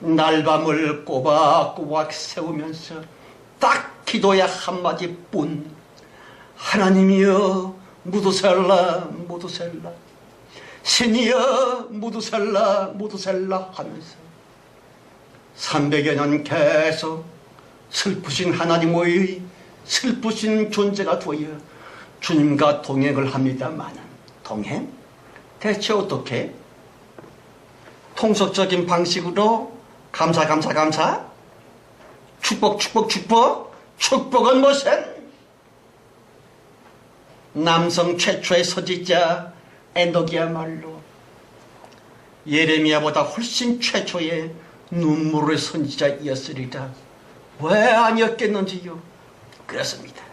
날밤을 꼬박꼬박 세우면서 딱 기도야 한마디뿐, 하나님이여 무두셀라 무두셀라, 신이여 무두셀라 무두셀라 하면서 300여 년 계속 슬프신 하나님의 슬프신 존재가 되어 주님과 동행을 합니다마는, 동행? 대체 어떻게? 통속적인 방식으로 감사? 축복? 축복은 무슨? 남성 최초의 선지자 에녹이야말로 예레미야보다 훨씬 최초의 눈물의 선지자이었으리라. 왜 아니었겠는지요? 그렇습니다.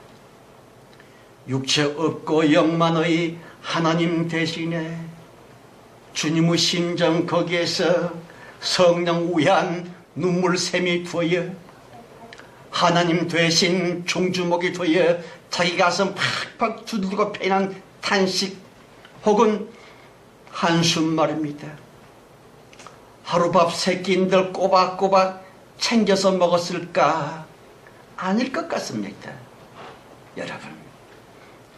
육체 없고 영만의 하나님 대신에 주님의 심정 거기에서 성령 우한 눈물샘이 되어 하나님 대신 종주목이 되어 자기 가슴 팍팍 두들고 패는 탄식 혹은 한숨 말입니다. 하루밥 3끼인들 꼬박꼬박 챙겨서 먹었을까? 아닐 것 같습니다. 여러분,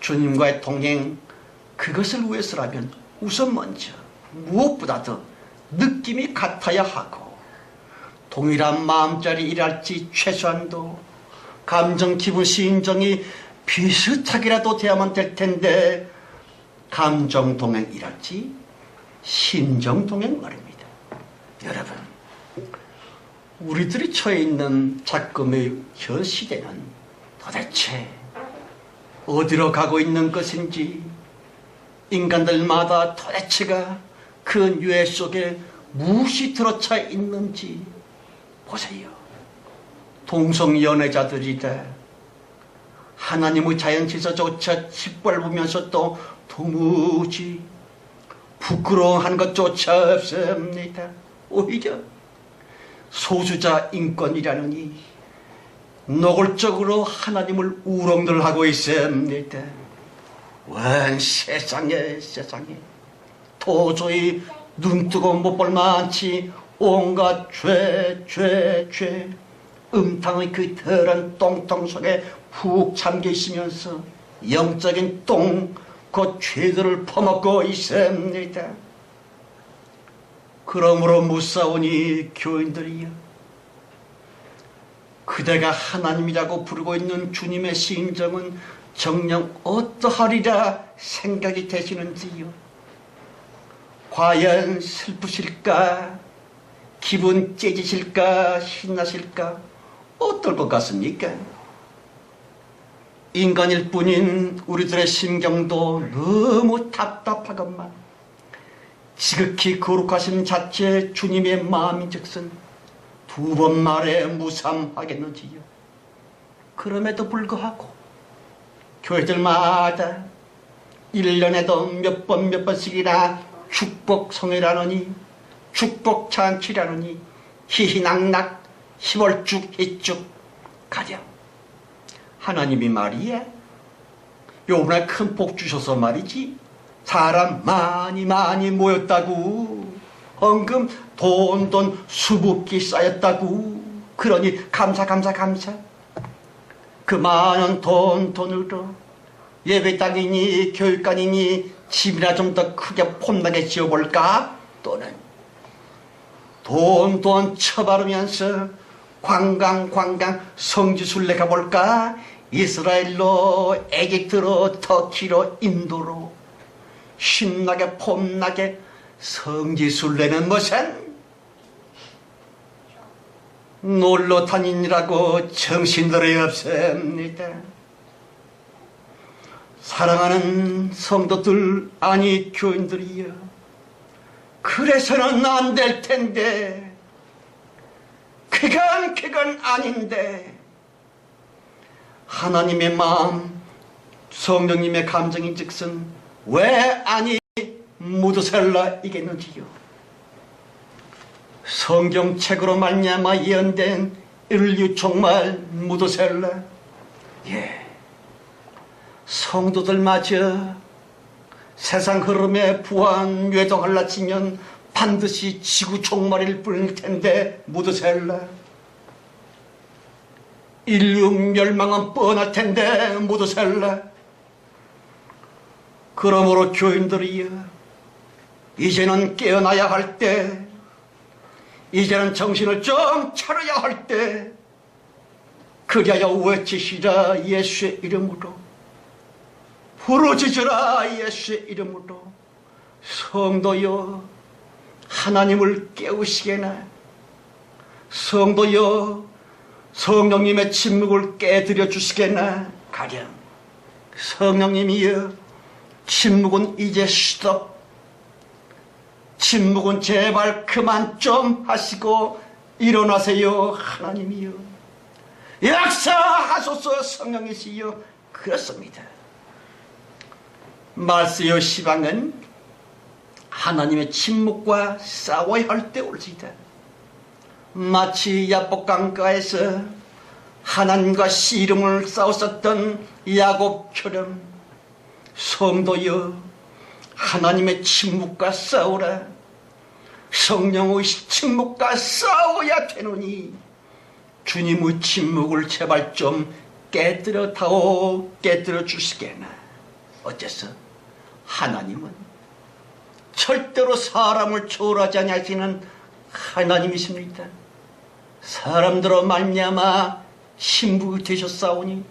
주님과의 동행, 그것을 위해서라면 우선 먼저 무엇보다도 느낌이 같아야 하고, 동일한 마음자리 일할지 최소한도 감정, 기분, 심정이 비슷하게라도 돼야만 될 텐데, 감정 동행 일할지 심정 동행 말입니다. 여러분, 우리들이 처해 있는 작금의 현 시대는 도대체 어디로 가고 있는 것인지, 인간들마다 도대체가 그 뇌 속에 무엇이 들어차 있는지 보세요. 동성연애자들이다. 하나님의 자연질서조차 짓밟으면서 또 도무지 부끄러워하는 것조차 없습니다. 오히려 소수자 인권이라느니 노골적으로 하나님을 우롱들하고 있습니다. 원 세상에 도저히 눈뜨고 못 볼 만치 온갖 죄 음탕의 그 더러운 똥통 속에 푹 잠겨 있으면서 영적인 똥, 그 죄들을 퍼먹고 있습니다. 그러므로 무사오니 교인들이여, 그대가 하나님이라고 부르고 있는 주님의 심정은 정녕 어떠하리라 생각이 되시는지요? 과연 슬프실까? 기분 째지실까? 신나실까? 어떨 것 같습니까? 인간일 뿐인 우리들의 심경도 너무 답답하건만 지극히 거룩하신 자체 주님의 마음인즉슨 2번 말에 무삼하겠는지요? 그럼에도 불구하고 교회들마다 1년에도 몇 번씩이나 축복성회라느니 축복잔치라느니 희희낙낙 희월죽 희죽 가령 하나님이 말이야, 요번에 큰 복 주셔서 말이지 사람 많이 모였다고, 헌금 돈 수북히 쌓였다고, 그러니 감사. 그 많은 돈으로 예배당이니 교육관이니 집이나 좀 더 크게 폼나게 지어볼까? 또는 돈 쳐바르면서 관광 성지순례 가볼까? 이스라엘로, 에집트로, 터키로, 인도로 신나게 폼나게 성지순례는 무슨 놀러 다니느라고 정신들이 없습니다. 사랑하는 성도들, 아니 교인들이여, 그래서는 안 될 텐데, 그건 아닌데, 하나님의 마음, 성령님의 감정인즉슨 왜 아니 무드셀라이겠는지요. 성경책으로 말미암아 예언된 인류 종말 무드셀라, 성도들마저 세상 흐름에 부한 외동할라 치면 반드시 지구 종말일 뿐일 텐데 무드셀라, 인류 멸망은 뻔할 텐데 무드셀라. 그러므로 교인들이여, 이제는 깨어나야 할 때, 이제는 정신을 좀 차려야 할 때, 그리하여 외치시라 예수의 이름으로, 부르짖으라 예수의 이름으로. 성도여, 하나님을 깨우시게나. 성도여, 성령님의 침묵을 깨드려 주시게나. 가령 성령님이여, 침묵은 이제 스톱. 침묵은 제발 그만 좀 하시고 일어나세요. 하나님이여, 역사하소서. 성령이시여. 그렇습니다. 말세요 시방은 하나님의 침묵과 싸워야 할 때 올지다. 마치 야복강가에서 하나님과 씨름을 싸웠었던 야곱처럼 성도여, 하나님의 침묵과 싸우라. 성령의 침묵과 싸워야 되노니 주님의 침묵을 제발 좀 깨뜨려 주시게나. 어째서 하나님은 절대로 사람을 초월하지 아니하시는 하나님이십니다. 사람들로 말미암아 신부가 되셨사오니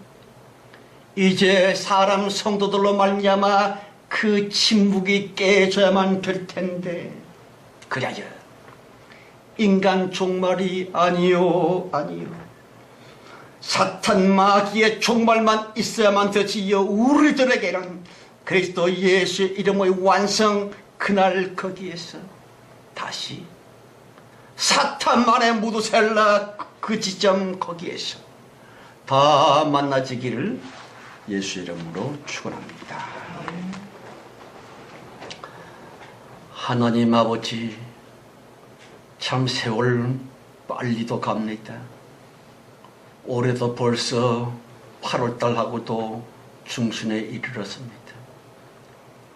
이제 사람 성도들로 말미암아 그 침묵이 깨져야만 될 텐데, 그래야 인간 종말이 아니요 사탄 마귀의 종말만 있어야만 되지요. 우리들에게는 그리스도 예수의 이름의 완성, 그날 거기에서 다시 사탄만의 무드셀라 그 지점 거기에서 다 만나지기를 예수 이름으로 축원합니다. 하나님 아버지, 참 세월 빨리도 갑니다. 올해도 벌써 8월달하고도 중순에 이르렀습니다.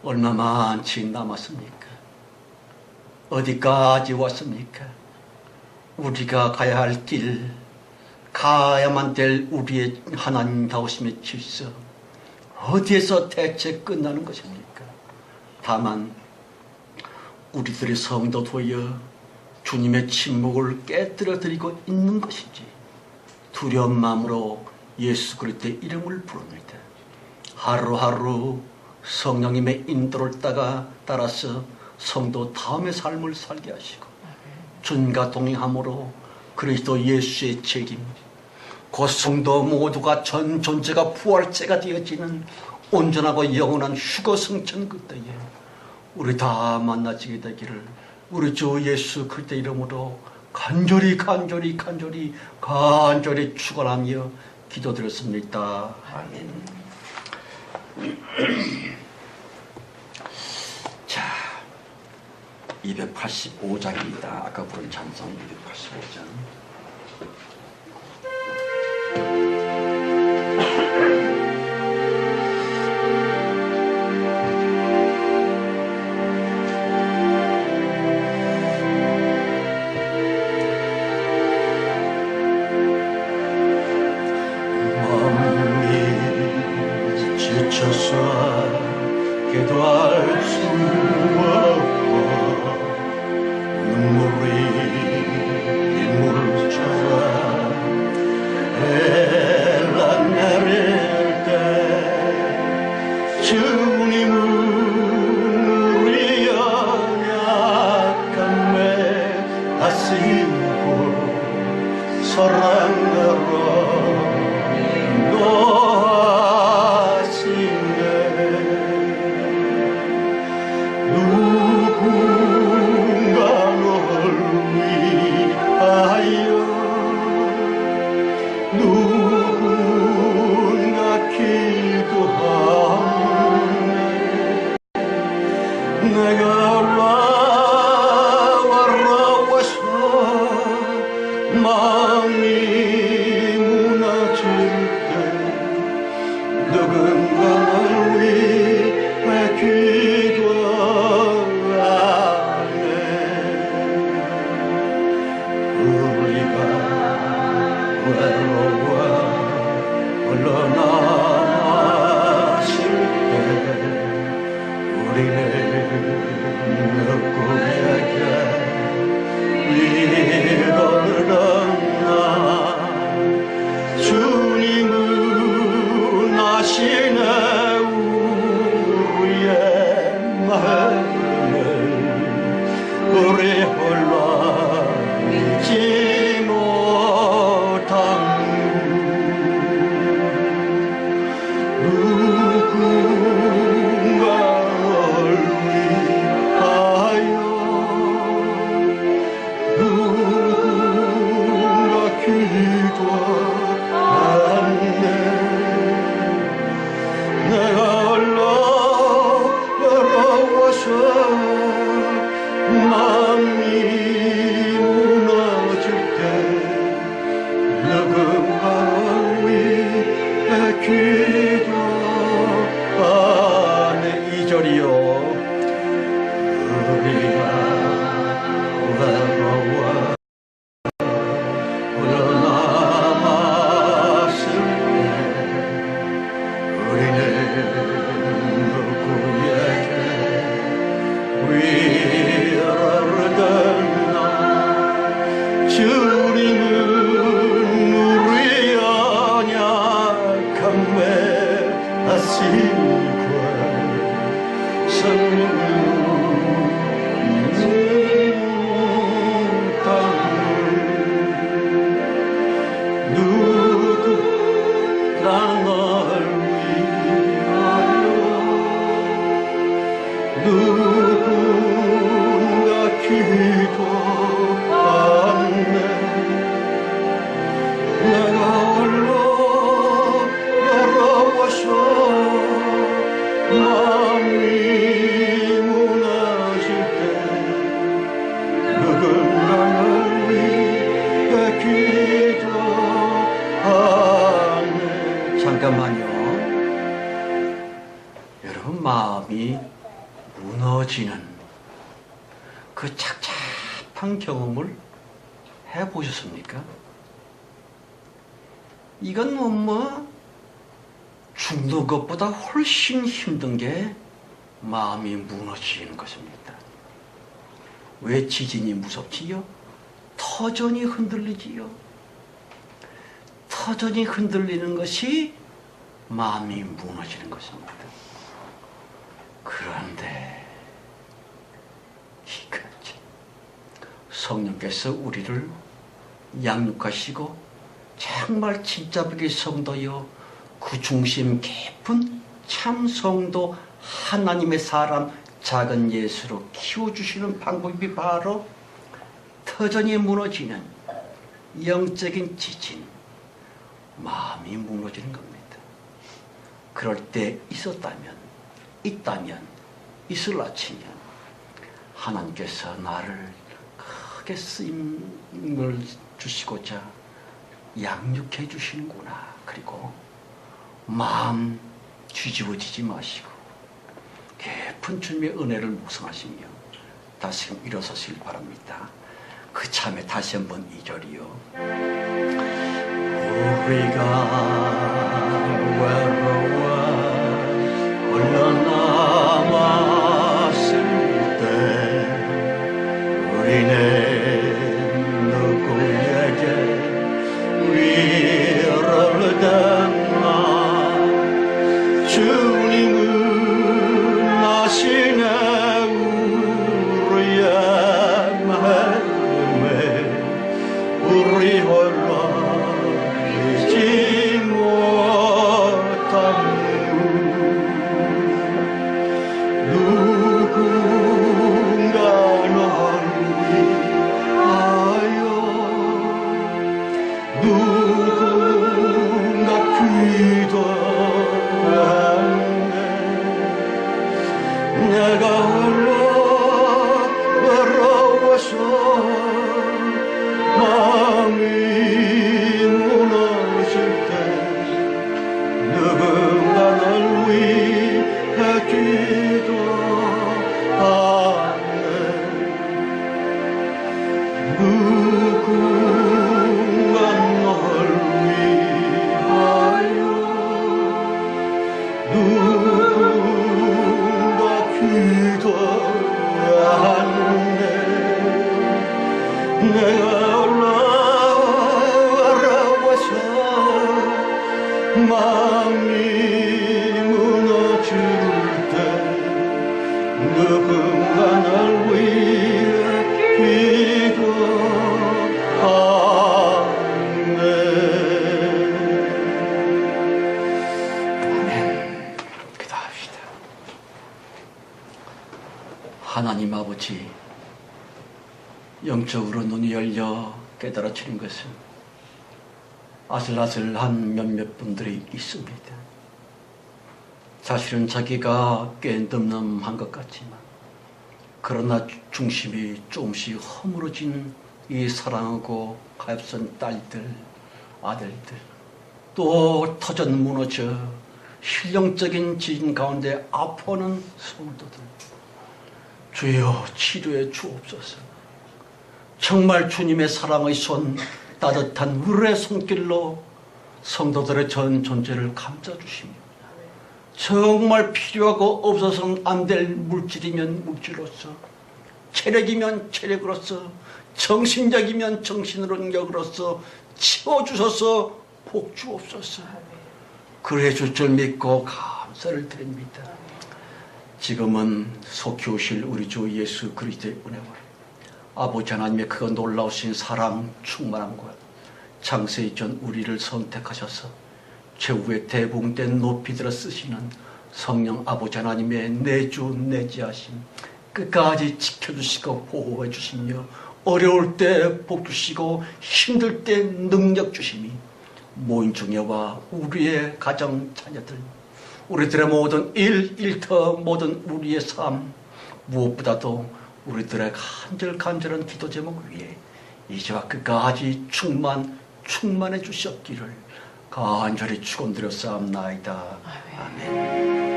얼마 많지 남았습니까? 어디까지 왔습니까? 우리가 가야 할 길, 가야만 될 우리의 하나님다우심의 질서, 어디에서 대체 끝나는 것입니까? 다만 우리들의 성도 되어 주님의 침묵을 깨뜨려 드리고 있는 것인지 두려운 마음으로 예수 그리스도의 이름을 부릅니다. 하루하루 성령님의 인도를 따라서 성도 다음의 삶을 살게 하시고 주님과 동행함으로 그리스도 예수의 책임, 곧 성도 모두가 전 존재가 부활체가 되어지는 온전하고 영원한 휴거 성천 그때에 우리 다 만나지게 되기를 우리 주 예수 그리스도 이름으로 간절히 축원하며 기도드렸습니다. 아멘. 자, 285장입니다. 아까 부른 찬송 285장. 아시고 사랑하러 노하시네. 누군가 널 위하여 누군가 기도하네. 내가 올라와서 마음이 무너질 때 누군가 널 위해 기도하네. 우리가 외로워 홀로 남았을 때 우리는 누구에게 위로를 얻나. 주님은 아시네 우리의 마음을. 우리 홀로 잊지 못한 누군가 널 위하여 누군가 기도하네. 내가 홀로 외로워서 마음이 무너질 때 누군가 널 위해 기도하네. 2절이요. 우리가 외로워 홀로 남았을 때 우리는 누구에게 위로를 얻나. 주님은 우리의 연약함에 아시고 성령을 누구가 널 위하여 누군가 기도하네. 내가 홀로 외로워서 마음이 무너질 때 누군가 널 위해 기도하네. 잠깐만요. 여러분, 마음이 무너지는 그 착잡한 경험을 해보셨습니까? 이건 죽는 것보다 훨씬 힘든 게 마음이 무너지는 것입니다. 왜 지진이 무섭지요? 터전이 흔들리지요. 터전이 흔들리는 것이 마음이 무너지는 것입니다. 그런데 이거지. 성령께서 우리를 양육하시고 정말 진짜 우리 성도여 그 중심 깊은 참 성도 하나님의 사람 작은 예수로 키워주시는 방법이 바로 터전이 무너지는 영적인 지진, 마음이 무너지는 겁니다. 그럴 때 있다면 있을 아치면 하나님께서 나를 크게 쓰임을 주시고자 양육해 주시는구나. 그리고 마음 뒤집어지지 마시고 깊은 주님의 은혜를 묵상하시며 다시금 일어서시길 바랍니다. 그 참에 다시 한번 2절이요. 우리가 외로워 홀로 남았을 때 우리는 누구에게 위로를 얻나. 주님은 아시네 우리의 마음을. 누군가 널 위하여 누군가 기도하네. 내가 올라와서 마음이 무너질 때 누군가 날 위해 기도하네. 아멘. 기도합시다. 하나님 아버지, 영적으로 눈이 열려 깨달아지는 것은 아슬아슬한 몇몇 분들이 있습니다. 사실은 자기가 꽤 늠름한 것 같지만 그러나 중심이 조금씩 허물어진 이 사랑하고 가엾은 딸들, 아들들, 또 터져 무너져 실령적인 지진 가운데 아파하는 성도들, 주여 치료해 주옵소서. 정말 주님의 사랑의 손, 따뜻한 물의 손길로 성도들의 전 존재를 감싸주시며 정말 필요하고 없어서는 안 될 물질이면 물질로서, 체력이면 체력으로서, 정신력이면 정신력으로서 채워주셔서 복 주옵소서. 그래 줄 줄 믿고 감사를 드립니다. 지금은 속히 오실 우리 주 예수 그리스도의 은혜와 아버지 하나님의 그 놀라우신 사랑 충만함과 창세 이전 우리를 선택하셔서 최후의 대붕된 높이 들어 쓰시는 성령 아버지 하나님의 내주 내지하심 끝까지 지켜주시고 보호해 주시며 어려울 때 복 주시고 힘들 때 능력 주심이 모인 중에와 우리의 가정 자녀들, 우리들의 모든 일터 모든 우리의 삶, 무엇보다도 우리들의 간절한 기도 제목 위에 이제와 끝까지 충만해 주셨기를 간절히 축원드려 싸움나이다. 아멘.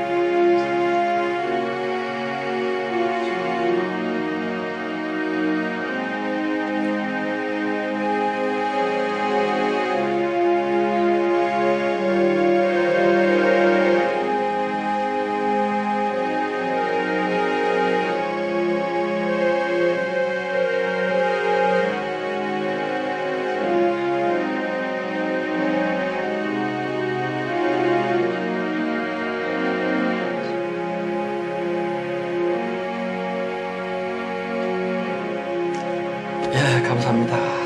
감사합니다.